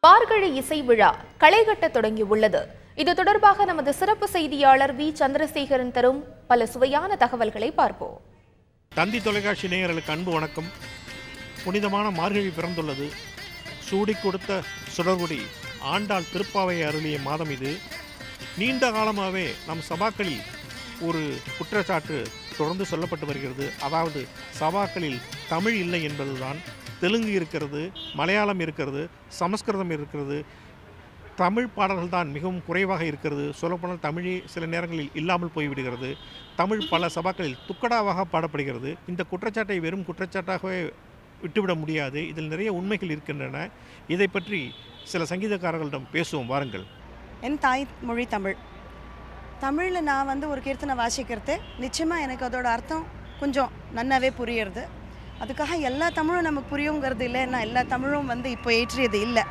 மார்கழி இசை விழா களைகட்ட தொடங்கியுள்ளது. இது தொடர்பாக நமது சிறப்பு செய்தியாளர் வி சந்திரசேகரன் தரும் பல சுவையான தகவல்களை பார்ப்போம். தந்தி தொலைக்காட்சி நேயர்களுக்கு அன்பு வணக்கம். புனிதமான மார்கழி பிறந்துள்ளது. சூடி கொடுத்த சுடர்குடி ஆண்டாள் திருப்பாவை அருளிய மாதம் இது. நீண்ட காலமாகவே நம் சபாக்களில் ஒரு குற்றச்சாட்டு தொடர்ந்து சொல்லப்பட்டு வருகிறது. அதாவது சபாக்களில் தமிழ் இல்லை என்பதுதான். தெலுங்கு இருக்கிறது, மலையாளம் இருக்கிறது, சமஸ்கிருதம் இருக்கிறது. தமிழ் பாடல்கள் தான் மிகவும் குறைவாக இருக்கிறது. சொல்லப்போனால் தமிழே சில நேரங்களில் இல்லாமல் போய்விடுகிறது. தமிழ் பல சபாக்களில் துக்கடாவாக பாடப்படுகிறது. இந்த குற்றச்சாட்டை வெறும் குற்றச்சாட்டாகவே விட்டுவிட முடியாது. இதில் நிறைய உண்மைகள் இருக்கின்றன. இதை பற்றி சில சங்கீதக்காரர்களிடம் பேசுவோம், வாருங்கள். என் தாய் மொழி தமிழ். தமிழில் நான் ஒரு கீர்த்தனை வாசிக்கிறது நிச்சயமாக எனக்கு அதோட அர்த்தம் கொஞ்சம் நன்னாவே புரியுறது. அதுக்காக எல்லா தமிழும் நமக்கு புரியுங்கிறது இல்லை. ஏன்னா எல்லா தமிழும் இப்போ ஏற்றியது இல்லை.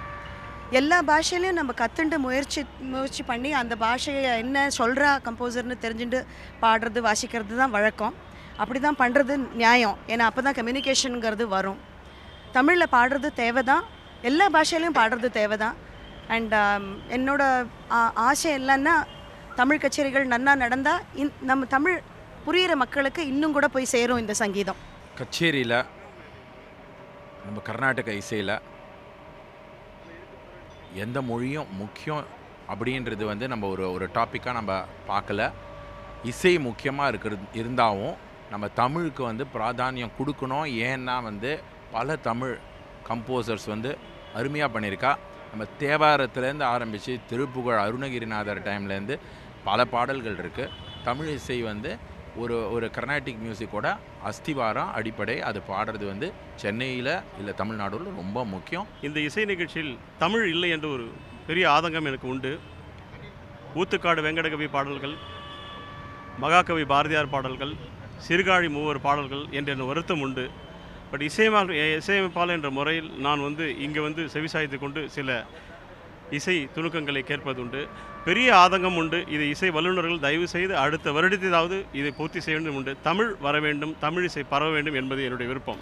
எல்லா பாஷையிலையும் நம்ம கற்றுண்டு முயற்சி பண்ணி அந்த பாஷையை என்ன சொல்கிறா கம்போசர்னு தெரிஞ்சுட்டு பாடுறது வாசிக்கிறது தான் வழக்கம். அப்படி தான் பண்ணுறது நியாயம். ஏன்னா அப்போ தான் கம்யூனிகேஷனுங்கிறது வரும். தமிழில் பாடுறது தேவை தான், எல்லா பாஷையிலையும் பாடுறது தேவை தான். அண்ட் என்னோட ஆசை இல்லைன்னா தமிழ் கச்சேரிகள் நன்னா நடந்தால் நம்ம தமிழ் புரிகிற மக்களுக்கு இன்னும் கூட போய் சேரும் இந்த சங்கீதம். கச்சேரியில் நம்ம கர்நாடக இசையில் எந்த மொழியும் முக்கியம் அப்படின்றது நம்ம ஒரு டாப்பிக்காக நம்ம பார்க்கல. இசை முக்கியமாக இருந்தாலும் நம்ம தமிழுக்கு பிராதானியம் கொடுக்கணும். ஏன்னா பல தமிழ் கம்போசர்ஸ் அருமையாக பண்ணியிருக்கா. நம்ம தேவாரத்துலேருந்து ஆரம்பித்து திருப்புகழ் அருணகிரிநாதர் டைம்லேருந்து பல பாடல்கள் இருக்குது. தமிழ் இசை ஒரு கர்நாடிக் மியூசிக்கோட அஸ்திவாரம் அடிப்படை. அது பாடுறது சென்னையில் இல்லை தமிழ்நாடுல ரொம்ப முக்கியம். இந்த இசை நிகழ்ச்சியில் தமிழ் இல்லை என்ற ஒரு பெரிய ஆதங்கம் எனக்கு உண்டு. ஊத்துக்காடு வெங்கடகவி பாடல்கள், மகாகவி பாரதியார் பாடல்கள், சிறுகாழி மூவர் பாடல்கள் என்ற வருத்தம் உண்டு. பட் இசையமைப்பாளர் என்ற முறையில் நான் இங்கே செவிசாய்த்து கொண்டு சில இசை துணுக்கங்களை கேட்பதுண்டு. பெரிய ஆதங்கம் உண்டு. இது இசை வல்லுநர்கள் தயவு செய்து அடுத்த வருடத்திலாவது இதை பூர்த்தி செய்ய வேண்டும் உண்டு. தமிழ் வர வேண்டும், தமிழ் இசை பரவ வேண்டும் என்பது என்னுடைய விருப்பம்.